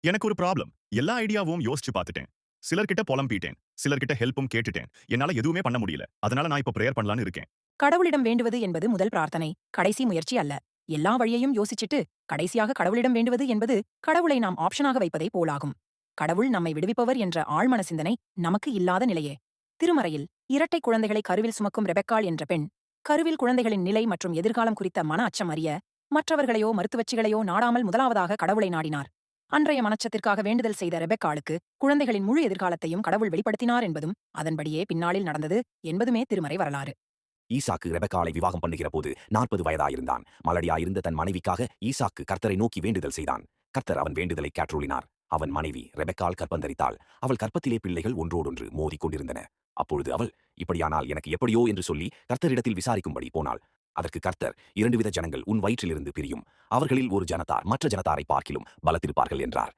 எனக்கு ஒரு ப்ராப்ளம். எல்லா ஐடியாவும் யோசிச்சு பார்த்துட்டேன். சிலர்கிட்ட புலம்பிட்டேன். சிலர்கிட்ட ஹெல்ப்பும் கேட்டுட்டேன். என்னால எதுவுமே பண்ண முடியல. அதனால நான் இப்ப பிரேயர் பண்ணலான்னு இருக்கேன். கடவுளிடம் வேண்டுவது என்பது முதல் பிரார்த்தனை, கடைசி முயற்சி அல்ல. எல்லா வழியையும் யோசிச்சிட்டு, கடைசியாக கடவுளிடம் வேண்டுவது என்பது கடவுளை நாம் ஆப்ஷனாக வைப்பதை போலாகும். கடவுள் நம்மை விடுவிப்பவர் என்ற ஆழ்மன சிந்தனை நமக்கு இல்லாத நிலையே. திருமறையில் இரட்டை குழந்தைகளை கருவில் சுமக்கும் ரெபெக்காள் என்ற பெண், கருவில் குழந்தைகளின் நிலை மற்றும் எதிர்காலம் குறித்த மன அச்சம் அறிய, மற்றவர்களையோ மருத்துவச்சிகளையோ நாடாமல் முதலாவதாக கடவுளை நாடினார். அன்றைய மனச்சத்திற்காக வேண்டுதல் செய்த ரெபெக்காளுக்கு குழந்தைகளின் முழு எதிர்காலத்தையும் கடவுள் வெளிப்படுத்தினார் என்பதும், அதன்படியே பின்னாளில் நடந்தது என்பதுமே திருமறை வரலாறு. ஈசாக்கு ரெபெக்காளை விவாகம் பண்ணுகிற போது 40 வயதாயிருந்தான். மலடியாயிருந்த தன் மனைவிக்காக ஈசாக்கு கர்த்தரை நோக்கி வேண்டுதல் செய்தான். கர்த்தர் அவன் வேண்டுதலை கேட்டருளினார். அவன் மனைவி ரெபெக்காள் கற்பந்தரித்தாள். அவள் கற்பத்திலே பிள்ளைகள் ஒன்றோடொன்று மோதிக் கொண்டிருந்தன. அப்பொழுது அவள், இப்படியானால் எனக்கு எப்படியோ என்று சொல்லி கர்த்தரிடத்தில் விசாரிக்கும்படி போனாள். அதற்கு கர்த்தர், 2 வித ஜனங்கள் உன் வயிற்றிலிருந்து பிரியும். அவர்களில் ஒரு ஜனத்தார் மற்ற ஜனத்தாரை பார்க்கிலும் பலத்திருப்பார்கள் என்றார்.